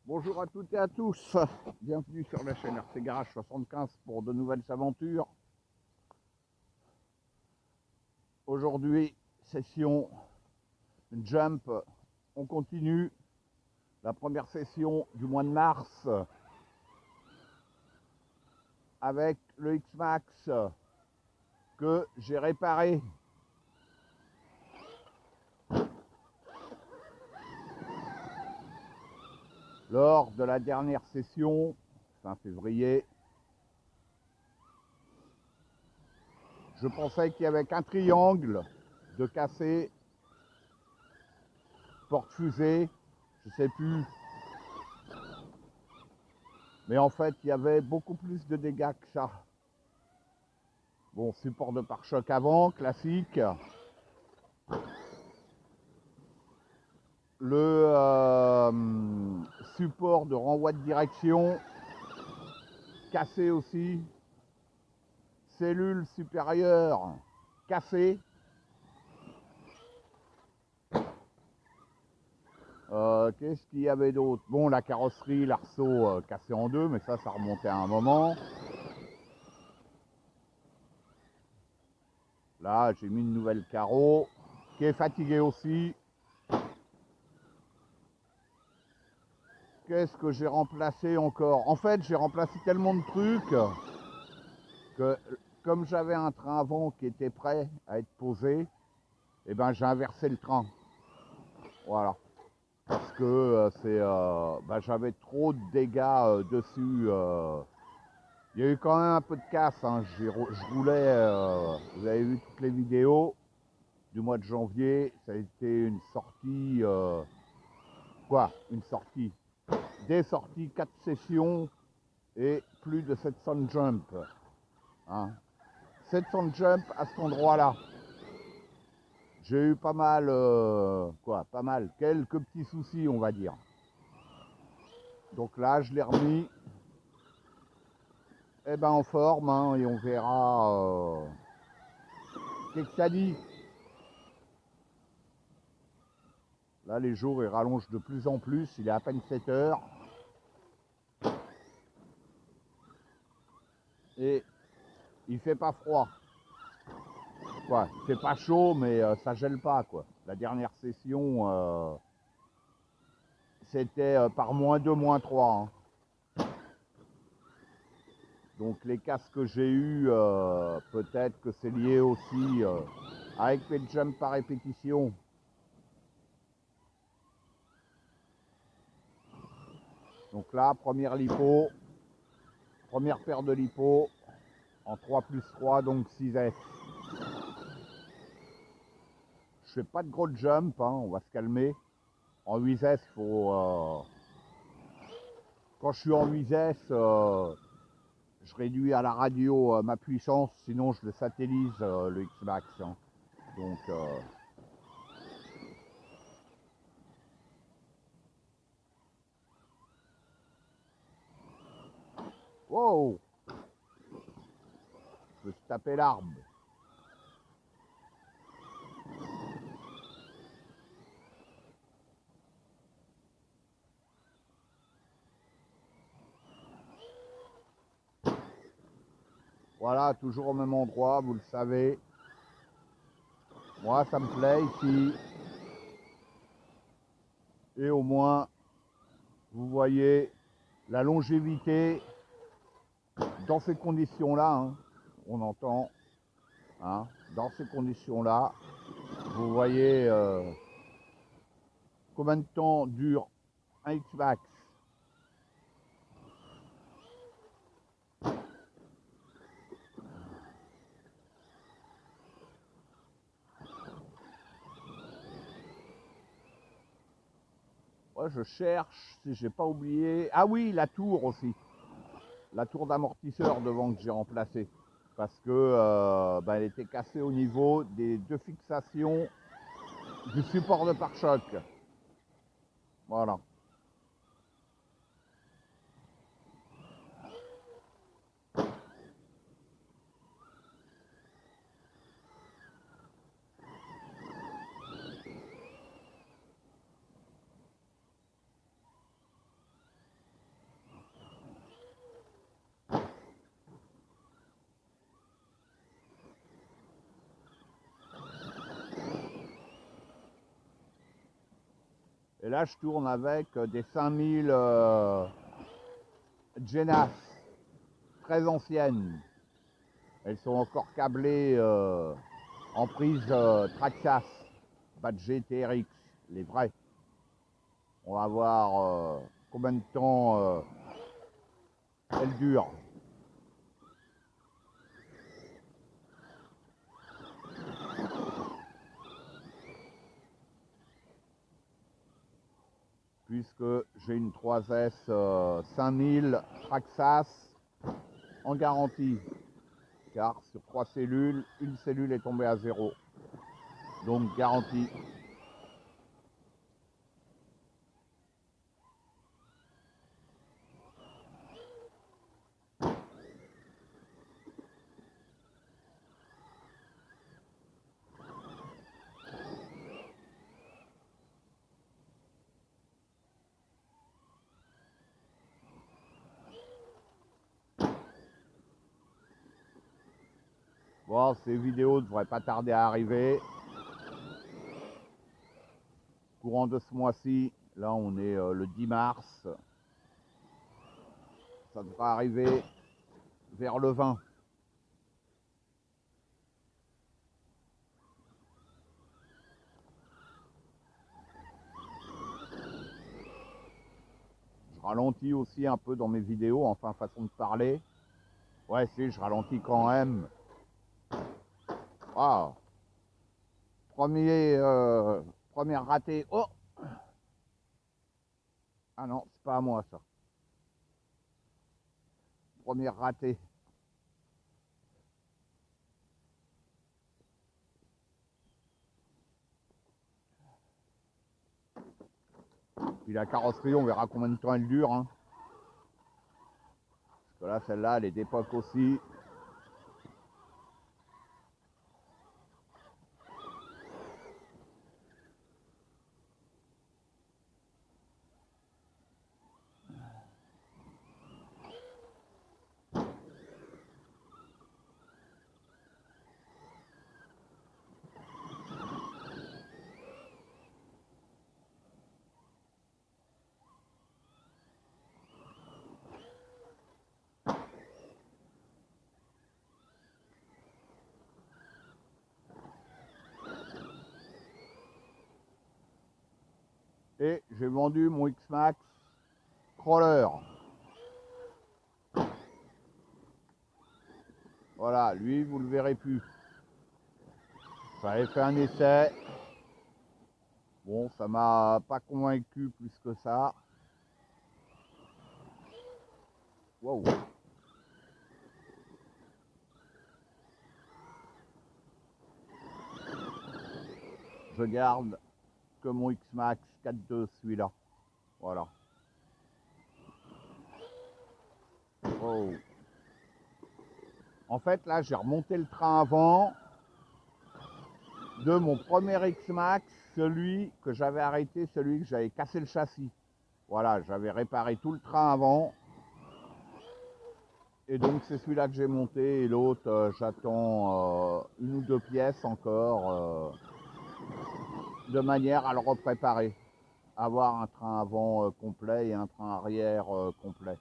Bonjour à toutes et à tous, bienvenue sur la chaîne RC Garage 75 pour de nouvelles aventures. Aujourd'hui, session jump, on continue la première session du mois de mars avec le X-Max que j'ai réparé. Lors de la dernière session, fin février, je pensais qu'il y avait qu'un triangle de cassé, porte-fusée, je sais plus. Mais en fait, il y avait beaucoup plus de dégâts que ça. Bon, support de pare-choc avant, classique. Le support de renvoi de direction, cassé aussi. Cellule supérieure, cassée. Qu'est-ce qu'il y avait d'autre? Bon, la carrosserie, l'arceau cassé en deux, mais ça remontait à un moment. Là, j'ai mis une nouvelle carreau, qui est fatiguée aussi. Qu'est-ce que j'ai remplacé encore? En fait, j'ai remplacé tellement de trucs que, comme j'avais un train avant qui était prêt à être posé, eh ben, j'ai inversé le train. Voilà. Parce que j'avais trop de dégâts dessus. Il y a eu quand même un peu de casse. Hein. Je roulais, vous avez vu toutes les vidéos du mois de janvier. Ça a été une sortie. Une sortie. Des sorties, 4 sessions et plus de 700 jump. Hein. 700 jump à cet endroit-là. J'ai eu pas mal, quelques petits soucis, on va dire. Donc là, je l'ai remis en forme, hein, et on verra qu'est-ce que ça dit. Là, les jours, ils rallongent de plus en plus. Il est à peine 7 heures. Et il fait pas froid. Il fait pas chaud, mais ça gèle pas, quoi. La dernière session, c'était par -2, -3. Hein. Donc les casses que j'ai eu, peut-être que c'est lié aussi avec les jumps par répétition. Donc là, première lipo, première paire de lipo en 3+3, donc 6S. Je fais pas de gros jump, hein, on va se calmer. En 8S, quand je suis en 8S, je réduis à la radio ma puissance, sinon je le satellise le X-Max. Hein. Donc, wow, je peux se taper l'arbre. Voilà, toujours au même endroit, vous le savez. Moi, ça me plaît ici. Et au moins, vous voyez la longévité dans ces conditions-là. Hein, on entend, hein, dans ces conditions-là, vous voyez combien de temps dure un X-Max. Moi, je cherche si j'ai pas oublié. Ah oui, la tour aussi. La tour d'amortisseur devant que j'ai remplacée. Parce que elle était cassée au niveau des deux fixations du support de pare-choc. Voilà. Et là, je tourne avec des 5000 Genas, très anciennes. Elles sont encore câblées en prise Traxxas, Badger TRX, les vrais. On va voir combien de temps elles durent. Puisque j'ai une 3S 5000 Traxxas en garantie. Car sur 3 cellules, une cellule est tombée à 0. Donc garantie. Bon, ces vidéos ne devraient pas tarder à arriver. Courant de ce mois-ci, là on est le 10 mars. Ça devrait arriver vers le 20. Je ralentis aussi un peu dans mes vidéos, enfin façon de parler. Ouais, si, je ralentis quand même. Ah, premier raté. Oh! Ah non, c'est pas à moi ça. Premier raté. Puis la carrosserie, on verra combien de temps elle dure. Hein. Parce que là, celle-là, elle est d'époque aussi. Et j'ai vendu mon X-Max Crawler. Voilà, lui, vous le verrez plus. J'avais fait un essai. Bon, ça m'a pas convaincu plus que ça. Wow. Je garde que mon X-Max 4.2, celui-là. Voilà. Oh. En fait, là, j'ai remonté le train avant de mon premier X-Max, celui que j'avais arrêté, celui que j'avais cassé le châssis. Voilà, j'avais réparé tout le train avant. Et donc, c'est celui-là que j'ai monté. Et l'autre, j'attends une ou deux pièces encore, de manière à le repréparer. Avoir un train avant complet et un train arrière complet.